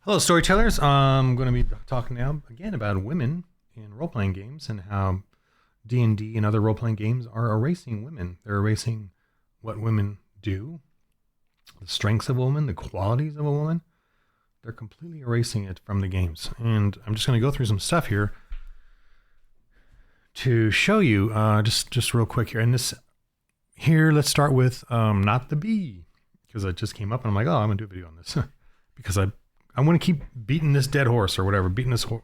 Hello, storytellers. I'm going to be talking now again about women in role-playing games and how D&D and other role-playing games are erasing women. They're erasing what women do, the strengths of a woman, the qualities of a woman. They're completely erasing it from the games. And I'm just going to go through some stuff here to show you just real quick here. And this here, let's start with not the bee, because it just came up and I'm like, oh, I'm going to do a video on this because I want to keep beating this dead horse or whatever, beating this horse.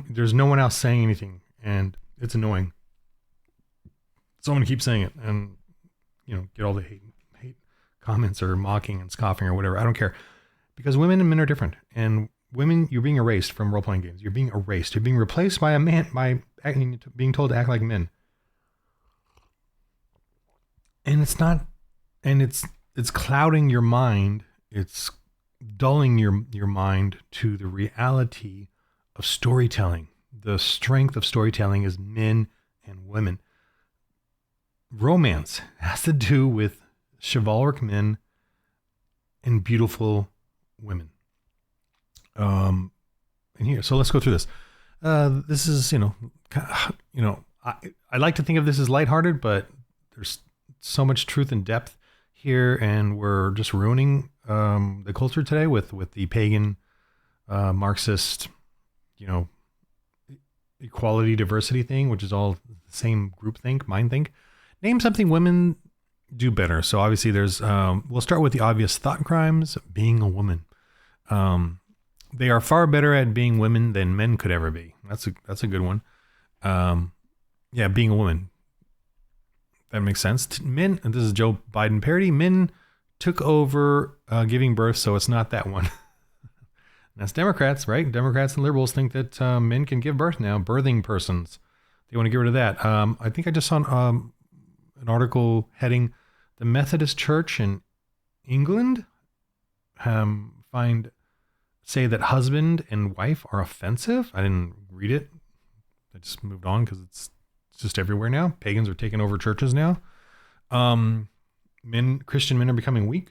There's no one else saying anything, and it's annoying. So I'm going to keep saying it and, get all the hate comments or mocking and scoffing or whatever. I don't care, because women and men are different. And women, you're being erased from role-playing games. You're being erased. You're being replaced by a man, by being told to act like men. And it's not, and it's clouding your mind. It's dulling your mind to the reality of storytelling. The strength of storytelling is men and women. Romance has to do with chivalric men and beautiful women. And here, so let's go through this. This is, I like to think of this as lighthearted, but there's so much truth and depth here, and we're just ruining the culture today with the pagan, Marxist, equality, diversity thing, which is all the same groupthink, mindthink. Name something women do better. So obviously there's, we'll start with the obvious thought crimes. Being a woman. They are far better at being women than men could ever be. That's a good one. Being a woman. That makes sense. Men, and this is Joe Biden parody, men took over giving birth, so it's not that one. That's Democrats, right? Democrats and liberals think that men can give birth now, birthing persons. They want to get rid of that. I think I just saw an article heading, the Methodist Church in England say that husband and wife are offensive. I didn't read it. I just moved on because it's just everywhere now. Pagans are taking over churches now. Christian men are becoming weak.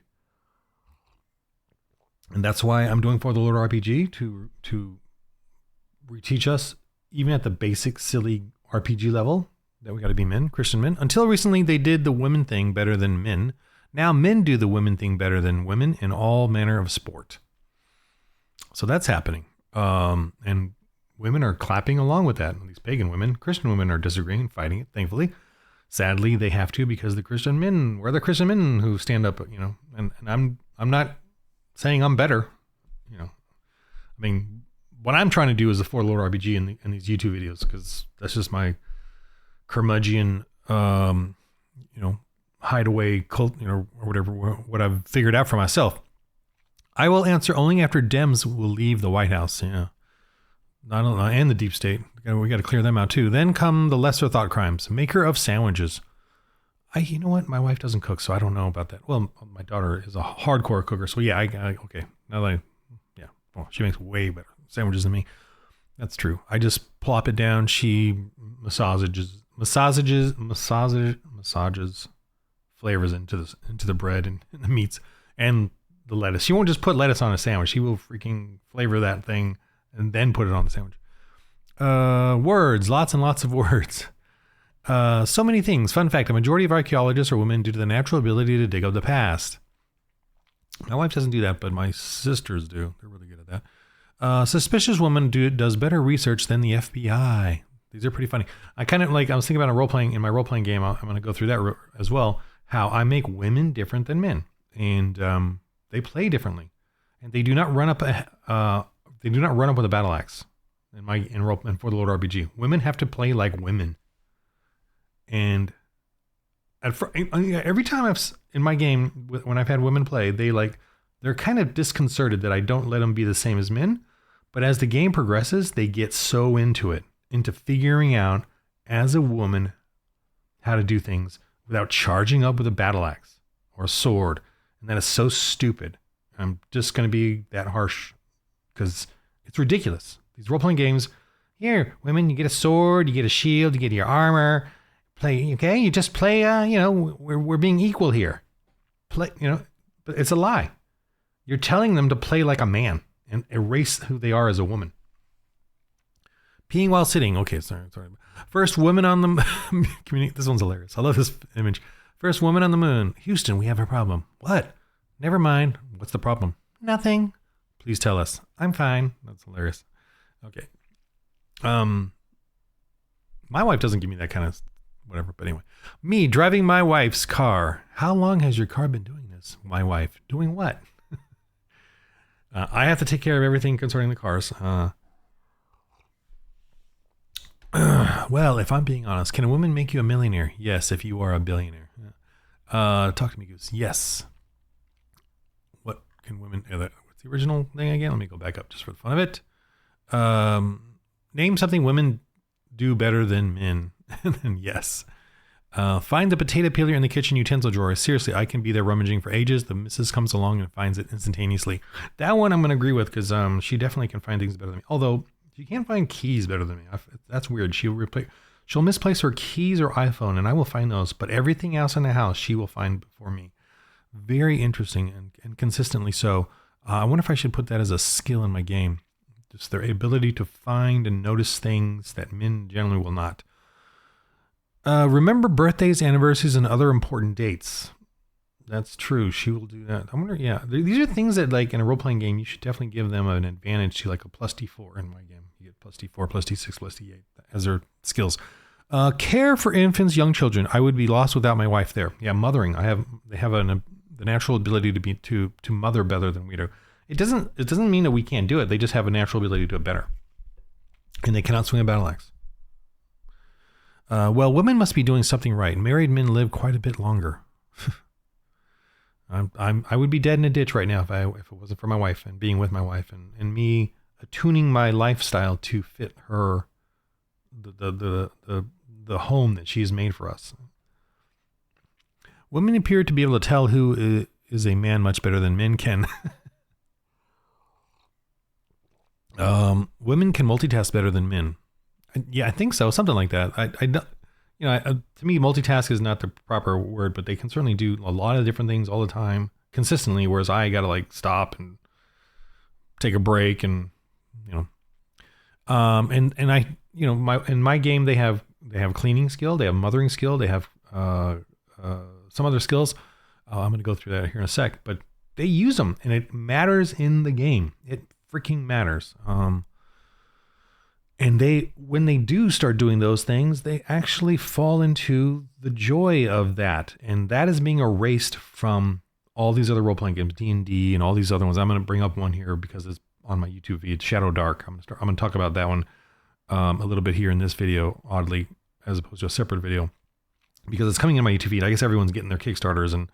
And that's why I'm doing For the Lord RPG to reteach us, even at the basic silly RPG level, that we got to be men, Christian men. Until recently, they did the women thing better than men. Now men do the women thing better than women in all manner of sport. So that's happening. And women are clapping along with that. These pagan women, Christian women are disagreeing and fighting it, thankfully. Sadly, they have to, because the Christian men, we're the Christian men who stand up, and I'm not saying I'm better, what I'm trying to do is the For the Lord RPG in these YouTube videos, because that's just my curmudgeon, hideaway cult, or whatever, what I've figured out for myself. I will answer only after Dems will leave the White House. Yeah. And the deep state. We got to clear them out too. Then come the lesser thought crimes. Maker of sandwiches. You know what? My wife doesn't cook, so I don't know about that. Well, my daughter is a hardcore cooker, so yeah, okay. Now that she makes way better sandwiches than me. That's true. I just plop it down. She massages flavors into the bread and the meats and the lettuce. She won't just put lettuce on a sandwich. She will freaking flavor that thing and then put it on the sandwich. Words, lots and lots of words. So many things. Fun fact, a majority of archaeologists are women due to the natural ability to dig up the past. My wife doesn't do that, but my sisters do. They're really good at that. Suspicious woman does better research than the FBI. These are pretty funny. I was thinking about in my role-playing game, I'm going to go through that as well, how I make women different than men. And they play differently. And they do not run up with a battle axe in For the Lord RPG. Women have to play like women. And every time in my game, when I've had women play, they're kind of disconcerted that I don't let them be the same as men. But as the game progresses, they get so into figuring out as a woman how to do things without charging up with a battle axe or a sword. And that is so stupid. I'm just going to be that harsh because it's ridiculous. These role-playing games, here, women, you get a sword, you get a shield, you get your armor. Play, okay? You just play, we're being equal here. Play, but it's a lie. You're telling them to play like a man and erase who they are as a woman. Peeing while sitting. Okay, sorry. First woman on the community. This one's hilarious. I love this image. First woman on the moon. Houston, we have a problem. What? Never mind. What's the problem? Nothing. Please tell us. I'm fine. That's hilarious. Okay. My wife doesn't give me that kind of whatever, but anyway. Me driving my wife's car. How long has your car been doing this? My wife. Doing what? I have to take care of everything concerning the cars. Well, if I'm being honest, can a woman make you a millionaire? Yes, if you are a billionaire. Talk to me, Goose. Yes. What can women... what's the original thing again? Let me go back up just for the fun of it. Name something women do better than men. And then yes. Find the potato peeler in the kitchen utensil drawer. Seriously, I can be there rummaging for ages. The missus comes along and finds it instantaneously. That one I'm going to agree with because she definitely can find things better than me. Although... she can't find keys better than me. That's weird. She'll misplace her keys or iPhone, and I will find those. But everything else in the house, she will find before me. Very interesting and consistently so. I wonder if I should put that as a skill in my game. Just their ability to find and notice things that men generally will not. Remember birthdays, anniversaries, and other important dates. That's true. She will do that. I wonder, yeah. These are things that, like, in a role-playing game, you should definitely give them an advantage to, like, a plus D4 in my game. You get plus D4, plus D6, plus D8 as their skills. Care for infants, young children. I would be lost without my wife there. Yeah, mothering. They have the natural ability to mother better than we do. It doesn't mean that we can't do it. They just have a natural ability to do it better. And they cannot swing a battle axe. Well, women must be doing something right. Married men live quite a bit longer. I would be dead in a ditch right now if it wasn't for my wife and being with my wife and me attuning my lifestyle to fit her, the home that she's made for us. Women appear to be able to tell who is a man much better than men can. Women can multitask better than men. Yeah, I think so. Something like that. To me, multitask is not the proper word, but they can certainly do a lot of different things all the time consistently. Whereas I got to like stop and take a break and, in my game, they have cleaning skill, they have mothering skill, they have, some other skills. I'm going to go through that here in a sec, but they use them and it matters in the game. It freaking matters. And when they do start doing those things, they actually fall into the joy of that. And that is being erased from all these other role-playing games, D&D and all these other ones. I'm going to bring up one here because it's on my YouTube feed, Shadowdark. I'm going to talk about that one a little bit here in this video, oddly, as opposed to a separate video. Because it's coming in my YouTube feed. I guess everyone's getting their Kickstarters and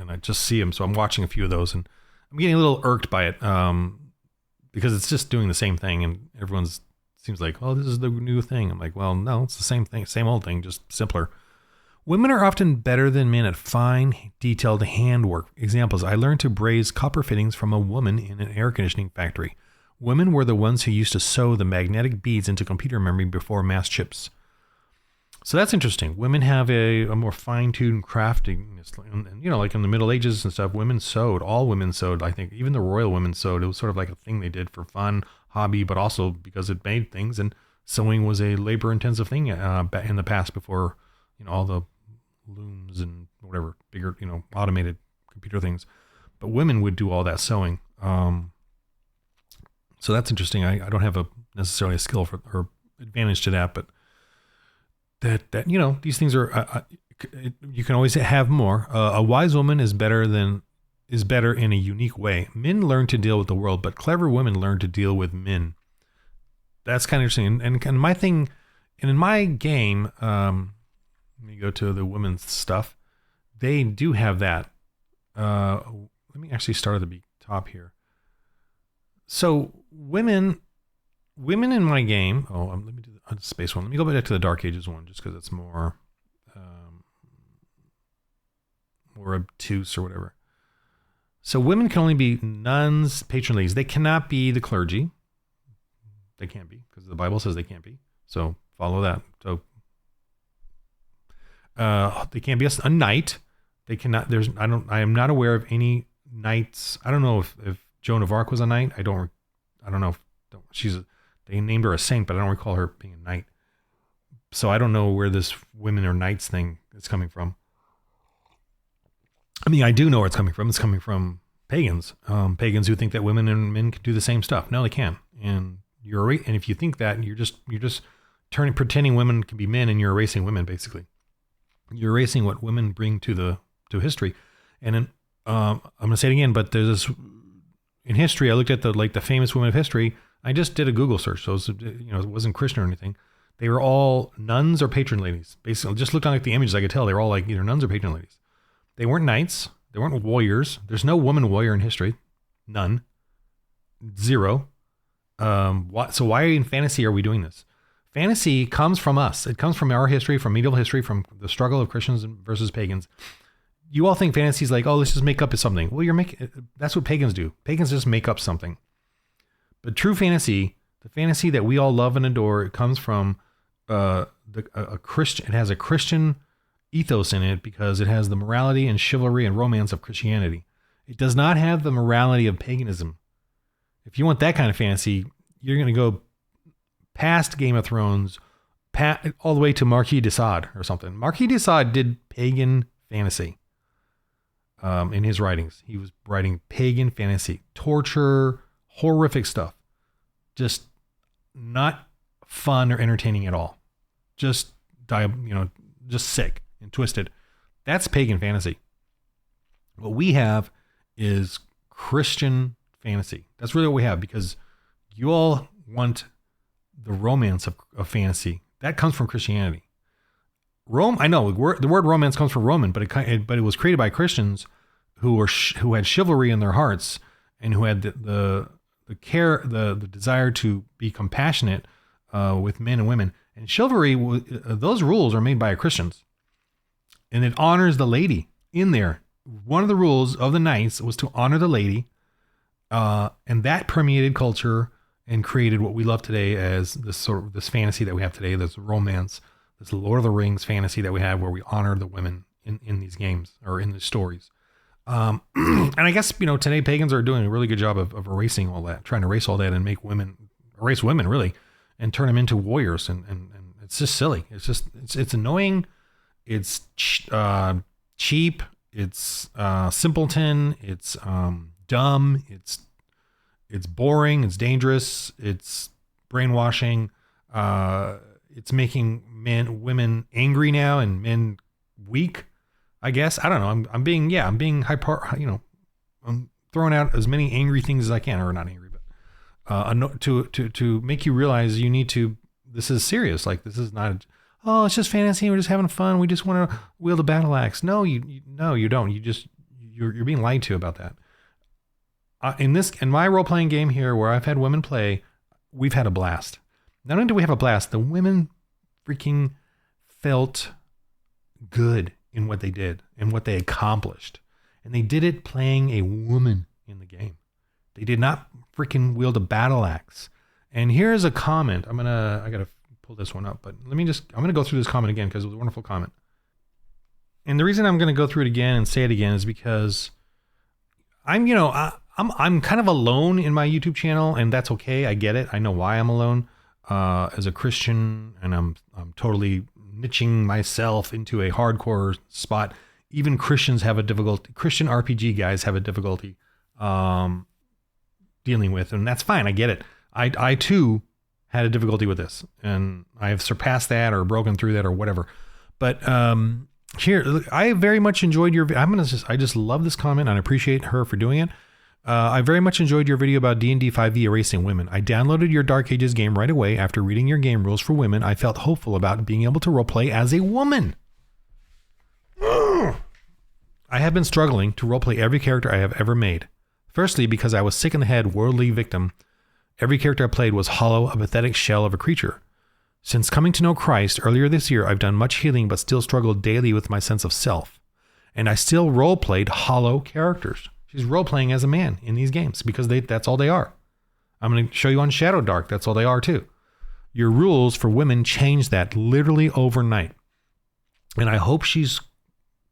I just see them. So I'm watching a few of those and I'm getting a little irked by it because it's just doing the same thing and everyone's seems like, oh, this is the new thing. I'm like, well, no, it's the same thing, same old thing, just simpler. Women are often better than men at fine, detailed handwork. Examples, I learned to braze copper fittings from a woman in an air conditioning factory. Women were the ones who used to sew the magnetic beads into computer memory before mass chips. So that's interesting. Women have a more fine-tuned crafting. And, like in the Middle Ages and stuff, women sewed. All women sewed, I think. Even the royal women sewed. It was sort of like a thing they did for fun, hobby, but also because it made things. And sewing was a labor-intensive thing in the past before, all the looms and whatever, bigger, automated computer things. But women would do all that sewing. So that's interesting. I don't have necessarily a skill or advantage to that, but that these things are you can always have more. A wise woman is better in a unique way. Men learn to deal with the world, but clever women learn to deal with men. That's kind of interesting. And my thing, and in my game, let me go to the women's stuff. They do have that. Let me actually start at the top here. So women in my game. Let me do the space one. Let me go back to the Dark Ages one, just because it's more obtuse or whatever. So women can only be nuns, patron ladies. They cannot be the clergy. They can't be because the Bible says they can't be. So follow that. So they can't be a knight. They cannot. I am not aware of any knights. I don't know if Joan of Arc was a knight. I don't know if they named her a saint, but I don't recall her being a knight. So I don't know where this women or knights thing is coming from. I mean, I do know where it's coming from. It's coming from pagans. Pagans who think that women and men can do the same stuff. No, they can't. And if you think that, you're just pretending women can be men, and you're erasing women. Basically, you're erasing what women bring to history. And then I'm gonna say it again, but there's this in history. I looked at the famous women of history. I just did a Google search, so it wasn't Christian or anything. They were all nuns or patron ladies. Basically, just looked at the images, I could tell they were all like either nuns or patron ladies. They weren't knights. They weren't warriors. There's no woman warrior in history. None. Zero. So why in fantasy are we doing this? Fantasy comes from us. It comes from our history, from medieval history, from the struggle of Christians versus pagans. You all think fantasy is like, oh, let's just make up something. Well, that's what pagans do. Pagans just make up something. But true fantasy, the fantasy that we all love and adore, it comes from a Christian. It has a Christian ethos in it because it has the morality and chivalry and romance of Christianity. It does not have the morality of paganism. If you want that kind of fantasy, you're going to go past Game of Thrones, all the way to Marquis de Sade or something. Marquis de Sade did pagan fantasy in his writings. He was writing pagan fantasy, torture, horrific stuff. Just not fun or entertaining at all. Just sick and twisted. That's pagan fantasy. What we have is Christian fantasy. That's really what we have, because you all want the romance of fantasy. That comes from Christianity. I know the word romance comes from Roman, but it was created by Christians who had chivalry in their hearts and who had the care, the desire to be compassionate with men and women. And chivalry, those rules are made by Christians, and it honors the lady in there. One of the rules of the knights was to honor the lady, and that permeated culture and created what we love today as this fantasy that we have today, this romance, this Lord of the Rings fantasy that we have, where we honor the women in these games or in the stories. And I guess, today pagans are doing a really good job of erasing all that, trying to erase all that and erase women really, and turn them into warriors. And it's just silly. It's annoying. It's cheap. It's simpleton. It's dumb. It's boring. It's dangerous. It's brainwashing. It's making women angry now and men weak. I guess. I don't know. I'm being hyper, I'm throwing out as many angry things as I can, or not angry, but to make you realize you need to, this is serious. Like, this is not, it's just fantasy. We're just having fun. We just want to wield a battle axe. No, you don't. You're being lied to about that. In my role-playing game here, where I've had women play, we've had a blast. Not only do we have a blast, the women freaking felt good in what they did and what they accomplished. And they did it playing a woman in the game. They did not freaking wield a battle axe. And here's a comment. I gotta pull this one up, but I'm gonna go through this comment again because it was a wonderful comment. And the reason I'm gonna go through it again and say it again is because I'm kind of alone in my YouTube channel, and that's okay. I get it. I know why I'm alone as a Christian, and I'm totally niching myself into a hardcore spot. Even Christians have a difficulty. Christian RPG guys have a difficulty dealing with, and that's fine. I get it. I too had a difficulty with this, and I have surpassed that or broken through that or whatever. But here, I very much enjoyed your. I just love this comment, and I appreciate her for doing it. I very much enjoyed your video about D&D 5e erasing women. I downloaded your Dark Ages game right away. After reading your game rules for women, I felt hopeful about being able to roleplay as a woman. I have been struggling to roleplay every character I have ever made. Firstly, because I was sick in the head, worldly victim. Every character I played was hollow, a pathetic shell of a creature. Since coming to know Christ earlier this year, I've done much healing but still struggled daily with my sense of self. And I still roleplayed hollow characters. She's role-playing as a man in these games because that's all they are. I'm going to show you on Shadowdark. That's all they are too. Your rules for women changed that literally overnight. And I hope she's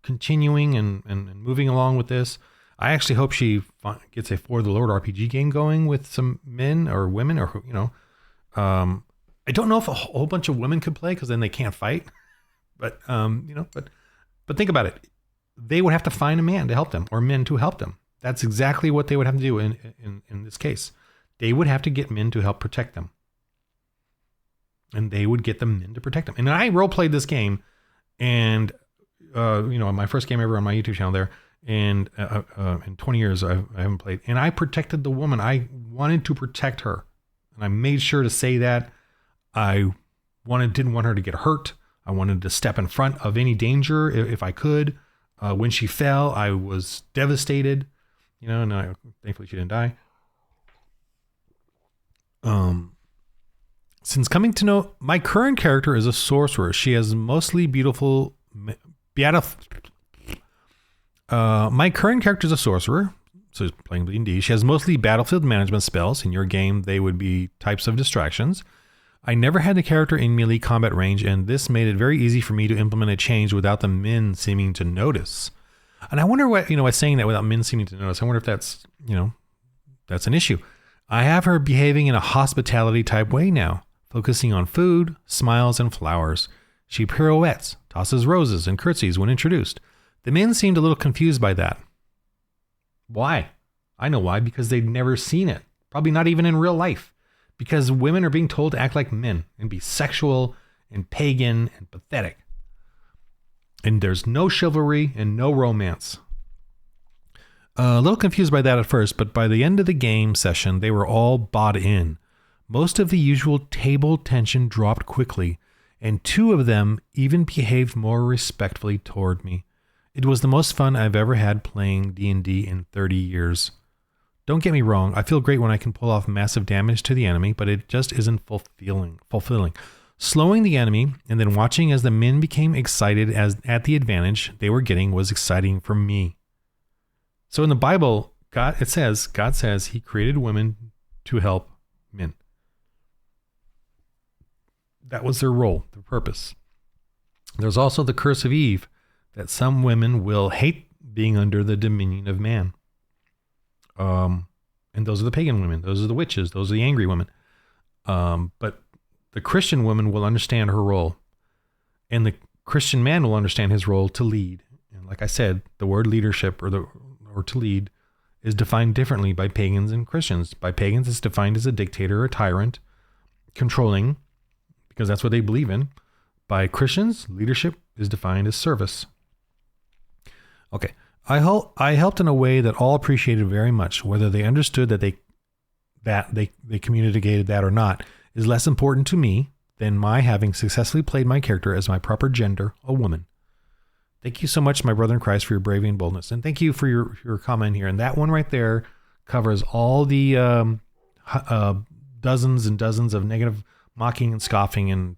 continuing and moving along with this. I actually hope she gets a For the Lord RPG game going with some men or women or, I don't know if a whole bunch of women could play because then they can't fight. But, but think about it. They would have to find a man to help them or men to help them. That's exactly what they would have to do in this case. They would have to get men to help protect them. And they would get the men to protect them. And I role played this game and, my first game ever on my YouTube channel there. And in 20 years, I haven't played. And I protected the woman. I wanted to protect her. And I made sure to say that. I didn't want her to get hurt. I wanted to step in front of any danger if I could. When she fell, I was devastated. And thankfully she didn't die. Since coming to know, my current character is a sorcerer. She has mostly beautiful, my current character is a sorcerer, so he's playing D&D. She has mostly battlefield management spells. In your game, they would be types of distractions. I never had the character in melee combat range, and this made it very easy for me to implement a change without the men seeming to notice. And I wonder what, by saying that without men seeming to notice, I wonder if that's, that's an issue. I have her behaving in a hospitality type way now, focusing on food, smiles, and flowers. She pirouettes, tosses roses, and curtsies when introduced. The men seemed a little confused by that. Why? I know why, because they'd never seen it. Probably not even in real life. Because women are being told to act like men and be sexual and pagan and pathetic. And there's no chivalry and no romance. A little confused by that at first, but by the end of the game session, they were all bought in. Most of the usual table tension dropped quickly, and 2 of them even behaved more respectfully toward me. It was the most fun I've ever had playing D&D in 30 years. Don't get me wrong, I feel great when I can pull off massive damage to the enemy, but it just isn't fulfilling. Slowing the enemy and then watching as the men became excited at the advantage they were getting was exciting for me. So in the Bible, God says he created women to help men. That was their role, their purpose. There's also the curse of Eve, that some women will hate being under the dominion of man. And those are the pagan women. Those are the witches. Those are the angry women. But the Christian woman will understand her role. And the Christian man will understand his role to lead. And like I said, the word leadership or to lead is defined differently by pagans and Christians. By pagans, it's defined as a dictator, a tyrant, controlling, because that's what they believe in. By Christians, leadership is defined as service. Okay. I helped in a way that all appreciated very much. Whether they understood that they communicated that or not is less important to me than my having successfully played my character as my proper gender, a woman. Thank you so much, my brother in Christ, for your bravery and boldness. And thank you for your comment here. And that one right there covers all the dozens and dozens of negative mocking and scoffing and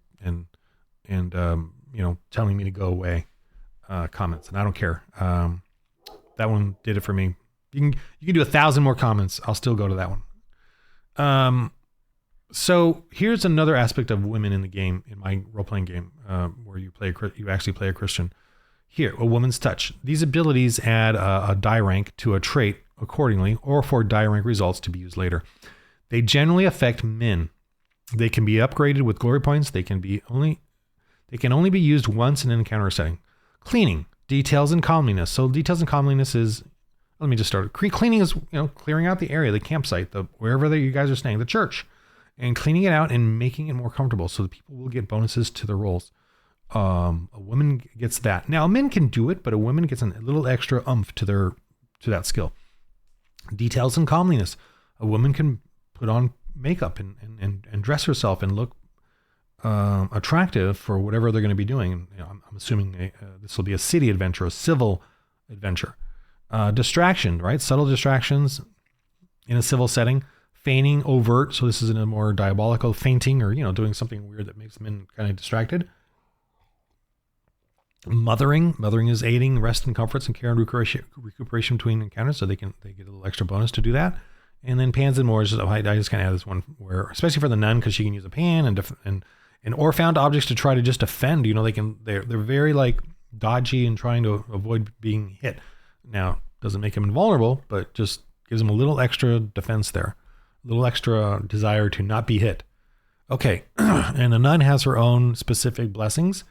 telling me to go away comments. And I don't care. That one did it for me. You can do 1,000 more comments. I'll still go to that one. So here's another aspect of women in the game, in my role-playing game, where you actually play a Christian. Here, a woman's touch. These abilities add a die rank to a trait accordingly, or for die rank results to be used later. They generally affect men. They can be upgraded with glory points. They can only be used once in an encounter setting. Cleaning. Details and comeliness. So details and comeliness is, let me just start. Cleaning is, clearing out the area, the campsite, wherever you guys are staying, the church, and cleaning it out and making it more comfortable so that people will get bonuses to their roles. A woman gets that. Now, men can do it, but a woman gets a little extra oomph to that skill. Details and comeliness. A woman can put on makeup and dress herself and look attractive for whatever they're going to be doing. I'm assuming this will be a city adventure, a civil adventure. Distraction, right? Subtle distractions in a civil setting. Feigning, overt. So this is in a more diabolical fainting or, doing something weird that makes men kind of distracted. Mothering is aiding rest and comforts and care and recuperation between encounters, so they get a little extra bonus to do that. And then pans and more is just, I just kind of add this one where, especially for the nun, because she can use a pan and or found objects to try to just defend. They're very like dodgy and trying to avoid being hit. Now, Doesn't make him invulnerable, but just gives him a little extra defense there, a little extra desire to not be hit. Okay, and the nun has her own specific blessings.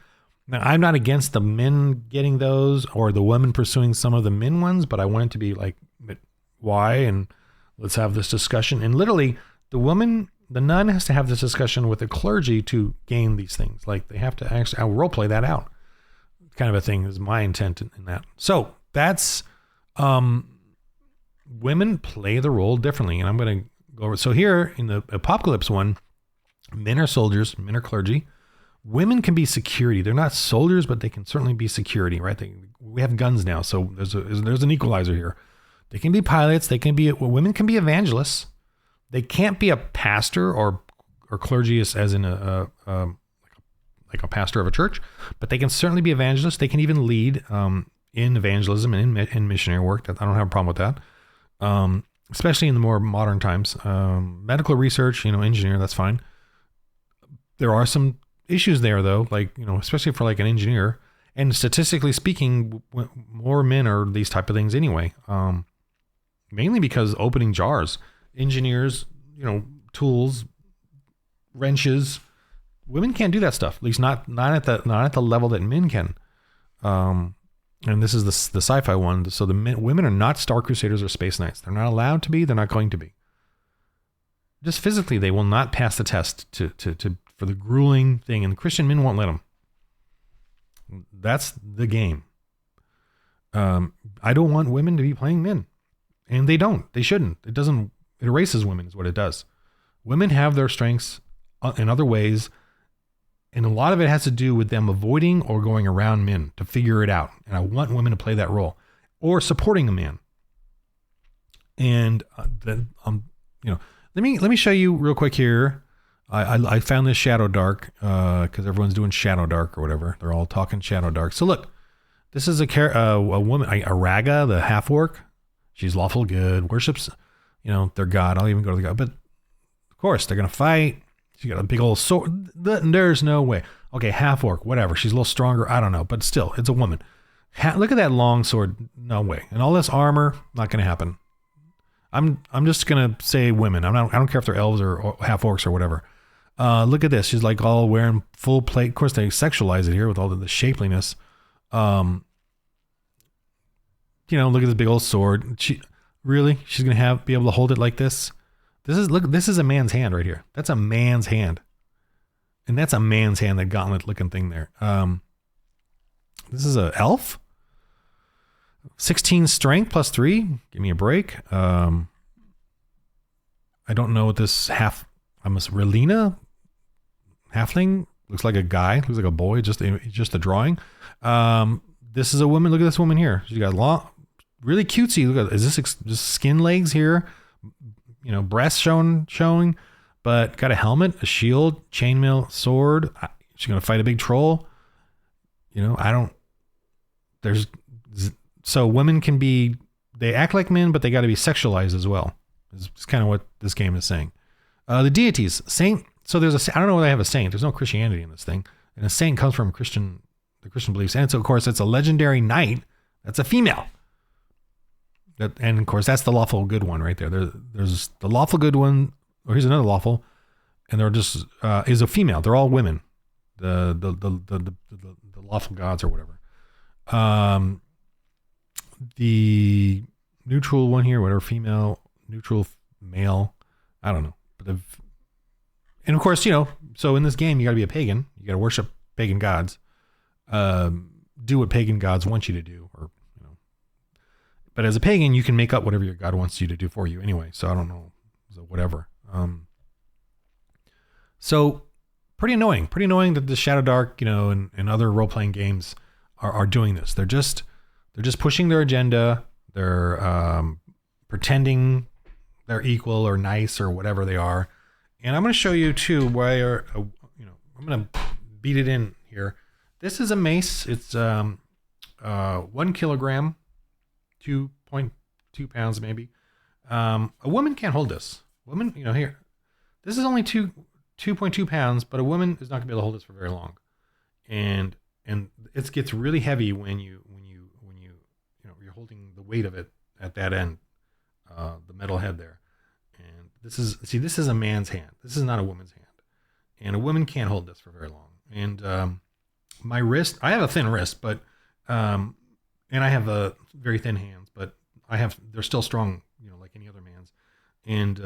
Now, I'm not against the men getting those or the women pursuing some of the men ones, but I want it to be like, why? And let's have this discussion. And literally, the nun has to have this discussion with the clergy to gain these things. Like they have to actually, I'll role play that out. Kind of a thing is my intent in that. So that's, women play the role differently. And I'm going to go over. So here in the Apocalypse one, men are soldiers, men are clergy. Women can be security. They're not soldiers, but they can certainly be security, right? We have guns now, so there's an equalizer here. They can be pilots. Women can be evangelists. They can't be a pastor or clergy as in like a pastor of a church, but they can certainly be evangelists. They can even lead in evangelism and in missionary work. I don't have a problem with that, especially in the more modern times. Medical research, engineer, that's fine. There are some issues there though, like, especially for like an engineer, and statistically speaking, more men are these type of things anyway. Mainly because opening jars, engineers, tools, wrenches, women can't do that stuff. At least not at the level that men can. And this is the sci-fi one. So women are not Star Crusaders or Space Knights. They're not allowed to be. They're not going to be. Just physically, they will not pass the test for the grueling thing, and Christian men won't let them. That's the game. I don't want women to be playing men, and they don't. They shouldn't. It erases women is what it does. Women have their strengths in other ways, and a lot of it has to do with them avoiding or going around men to figure it out. And I want women to play that role, or supporting a man. And then let me show you real quick here. I found this Shadowdark because everyone's doing Shadowdark or whatever. They're all talking Shadowdark. So look, this is a woman, Araga, the half-orc. She's lawful good, worships, their god. I'll even go to the god. But of course, they're going to fight. She got a big old sword. There's no way. Okay, half-orc, whatever. She's a little stronger. I don't know. But still, it's a woman. Look at that long sword. No way. And all this armor, not going to happen. I'm just going to say women. I don't care if they're elves or half-orcs or whatever. Look at this. She's like all wearing full plate. Of course, they sexualize it here with all the shapeliness. Look at this big old sword. She's gonna be able to hold it like this. This is a man's hand right here. That's a man's hand, and that's a man's hand. That gauntlet looking thing there. This is a elf. 16 strength plus 3. Give me a break. I don't know what this Relina halfling looks like. A guy, looks like a boy. Just a drawing. This is a woman. Look at this woman here. She got long, really cutesy. Look at, is this just skin legs here? Breasts showing, but got a helmet, a shield, chainmail, sword. She's gonna fight a big troll. So women can be, they act like men, but they got to be sexualized as well. It's kind of what this game is saying. The deities, saint. So I don't know whether I have a saint. There's no Christianity in this thing. And a saint comes from the Christian beliefs. And so, of course, it's a legendary knight. That's a female. And of course, that's the lawful good one right there. There's the lawful good one. Or here's another lawful. And they're just, is a female. They're all women. The lawful gods or whatever. The neutral one here, whatever, female, neutral, male. I don't know. And of course, so in this game, you got to be a pagan. You got to worship pagan gods. Do what pagan gods want you to do, but as a pagan, you can make up whatever your god wants you to do for you anyway. So I don't know. So whatever. So pretty annoying that the Shadowdark, and other role-playing games are doing this. They're just pushing their agenda. They're pretending they're equal or nice or whatever they are. And I'm going to show you too where, I'm going to beat it in here. This is a mace. It's 1 kilogram, 2.2 pounds maybe. A woman can't hold this. Woman, here. This is only 2.2 pounds, but a woman is not going to be able to hold this for very long. And it gets really heavy when you're holding the weight of it at that end, the metal head there. And this is a man's hand. This is not a woman's hand. And a woman can't hold this for very long. And my wrist, I have a thin wrist, but and I have a very thin hands, but they're still strong, like any other man's. And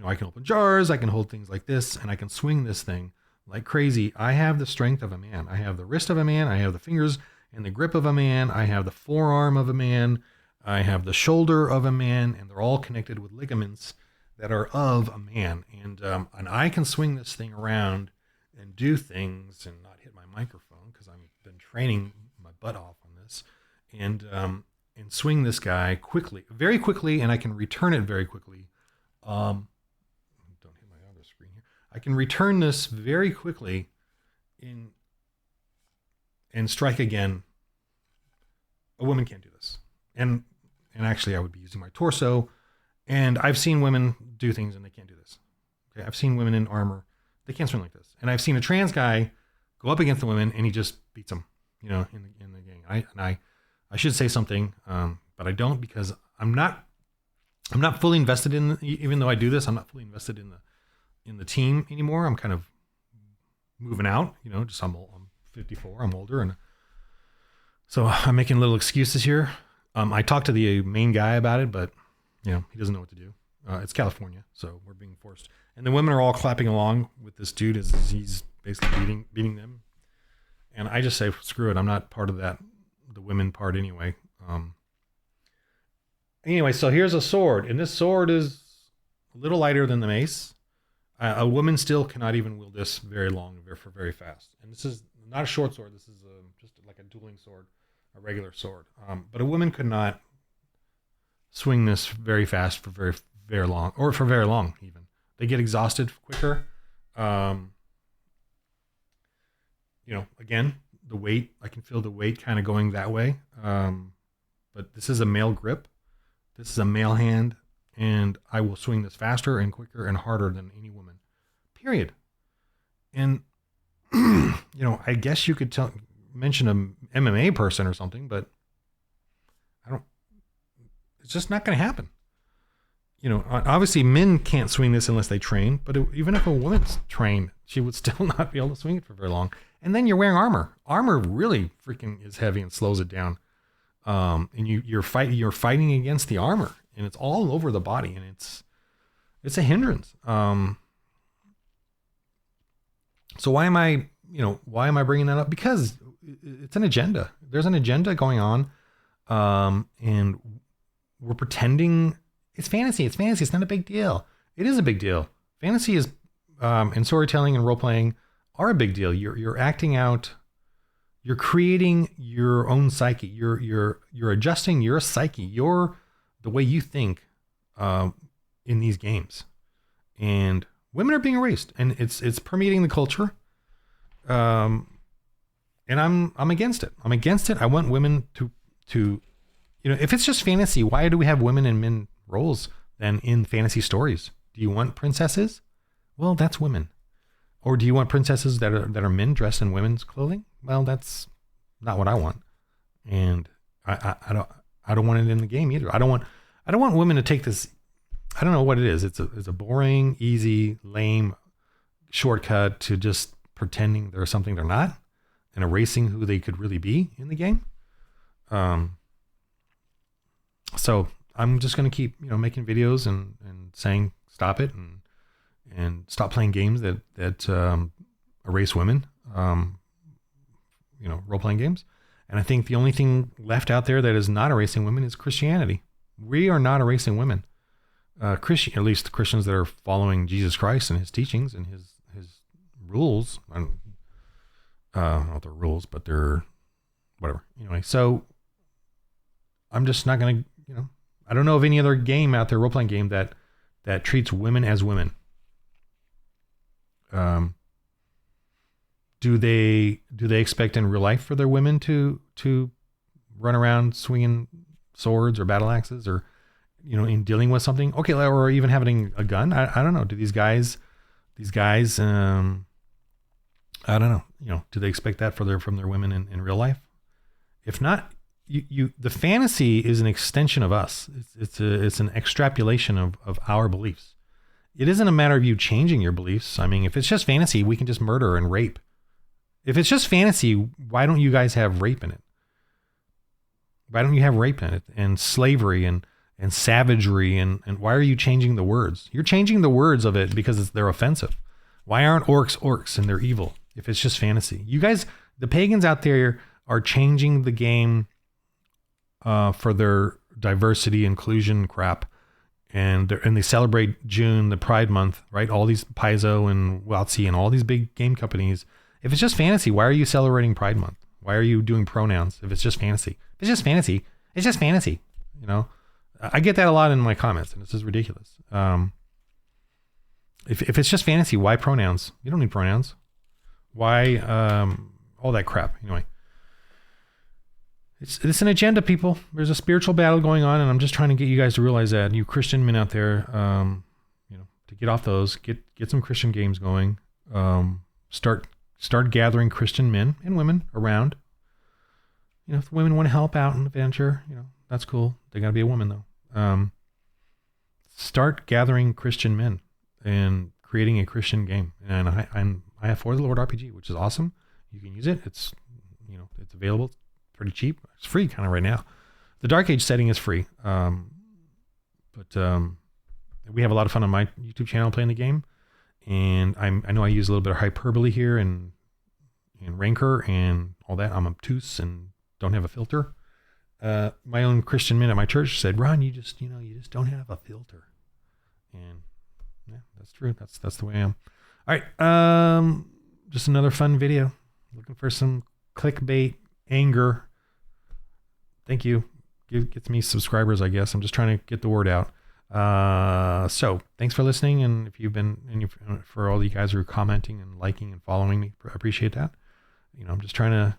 I can open jars, I can hold things like this, and I can swing this thing like crazy. I have the strength of a man. I have the wrist of a man. I have the fingers and the grip of a man. I have the forearm of a man. I have the shoulder of a man, and they're all connected with ligaments that are of a man. And I can swing this thing around and do things and not hit my microphone because I've been training my butt off on this, and swing this guy quickly, very quickly, and I can return it very quickly. Don't hit my other screen here. I can return this very quickly and strike again. A woman can't do this. And actually I would be using my torso, and I've seen women do things and they can't do this. Okay. I've seen women in armor. They can't swing like this. And I've seen a trans guy go up against the women and he just beats them, in the game. I should say something, but I don't, because I'm not fully invested in, even though I do this, I'm not fully invested in the team anymore. I'm kind of moving out, just I'm 54, I'm older. And so I'm making little excuses here. I talked to the main guy about it, but he doesn't know what to do. It's California, so we're being forced. And the women are all clapping along with this dude as he's basically beating them. And I just say, screw it. I'm not part of that, the women part anyway. Anyway, so here's a sword, and this sword is a little lighter than the mace. A woman still cannot even wield this very long, for very fast. And this is not a short sword. This is just like a dueling sword, a regular sword. But a woman could not swing this very fast for very, very long, or for very long even. They get exhausted quicker. Again, the weight, I can feel the weight kind of going that way. But this is a male grip. This is a male hand, and I will swing this faster and quicker and harder than any woman, period. And, I guess you could mention an MMA person or something, but it's just not going to happen. Obviously men can't swing this unless they train, but even if a woman's trained, she would still not be able to swing it for very long. And then you're wearing armor. Armor really freaking is heavy and slows it down. And you're fighting against the armor, and it's all over the body, and it's a hindrance. So why am I bringing that up? Because it's an agenda. There's an agenda going on. And we're pretending it's fantasy. It's fantasy. It's not a big deal. It is a big deal. Fantasy is, and storytelling and role playing are a big deal. You're acting out. You're creating your own psyche. You're adjusting your psyche. The way you think in these games, and women are being erased, and it's permeating the culture. And I'm against it. I'm against it. I want women to if it's just fantasy, why do we have women and men roles then in fantasy stories? Do you want princesses? Well, that's women. Or do you want princesses that are men dressed in women's clothing? Well, that's not what I want. And I don't want it in the game either. I don't want women to take this. I don't know what it is. It's a boring, easy, lame shortcut to just pretending they're something they're not and erasing who they could really be in the game. So I'm just going to keep, making videos and saying, stop it and stop playing games that erase women, role-playing games. And I think the only thing left out there that is not erasing women is Christianity. We are not erasing women. At least the Christians that are following Jesus Christ and his teachings and his rules. I don't know if they're rules, but they're whatever. Anyway, so I'm just not going to, I don't know of any other game out there, role-playing game that treats women as women. Do they expect in real life for their women to run around swinging swords or battle axes or, in dealing with something? Okay. Or even having a gun. I don't know. Do these guys, I don't know, do they expect that from their women in real life? If not, the fantasy is an extension of us. It's an extrapolation of our beliefs. It isn't a matter of you changing your beliefs. I mean, if it's just fantasy, we can just murder and rape. If it's just fantasy, why don't you guys have rape in it? Why don't you have rape in it and slavery and savagery and why are you changing the words? You're changing the words of it because they're offensive. Why aren't orcs and they're evil if it's just fantasy? You guys, the pagans out there are changing the game for their diversity, inclusion crap. And they celebrate June, the Pride Month, right? All these Paizo and WotC and all these big game companies. If it's just fantasy, why are you celebrating Pride Month? Why are you doing pronouns if it's just fantasy? If it's just fantasy, it's just fantasy. You know, I get that a lot in my comments, and this is ridiculous. If it's just fantasy, why pronouns? You don't need pronouns. Why all that crap? Anyway, it's an agenda, people. There's a spiritual battle going on, and I'm just trying to get you guys to realize that. You Christian men out there, to get off those, get some Christian games going. Start gathering Christian men and women around. If women want to help out in the venture, that's cool. They got to be a woman though. Start gathering Christian men and creating a Christian game. And I have For the Lord RPG, which is awesome. You can use it. It's it's available. It's pretty cheap. It's free kind of right now. The Dark Age setting is free. But we have a lot of fun on my YouTube channel playing the game. And I know I use a little bit of hyperbole here and rancor and all that. I'm obtuse and don't have a filter. My own Christian men at my church said, Ron, you just don't have a filter. And yeah, that's true. That's the way I am. All right. Just another fun video. Looking for some clickbait, anger. Thank you. Gets me subscribers, I guess. I'm just trying to get the word out. So thanks for listening. And if you've been, for all you guys who are commenting and liking and following me, I appreciate that. I'm just trying to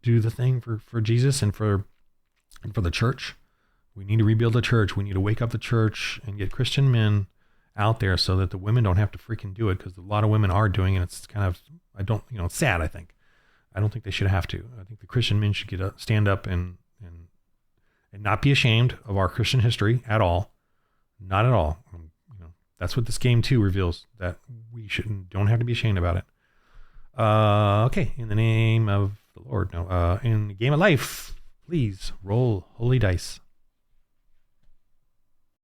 do the thing for Jesus and for the church. We need to rebuild the church. We need to wake up the church and get Christian men out there so that the women don't have to freaking do it, because a lot of women are doing it. It's kind of, it's sad, I think. I don't think they should have to. I think the Christian men should stand up and not be ashamed of our Christian history at all. Not at all. That's what this game too reveals, that we don't have to be ashamed about it. Okay. In the name of the Lord. No, in the game of life, please roll holy dice.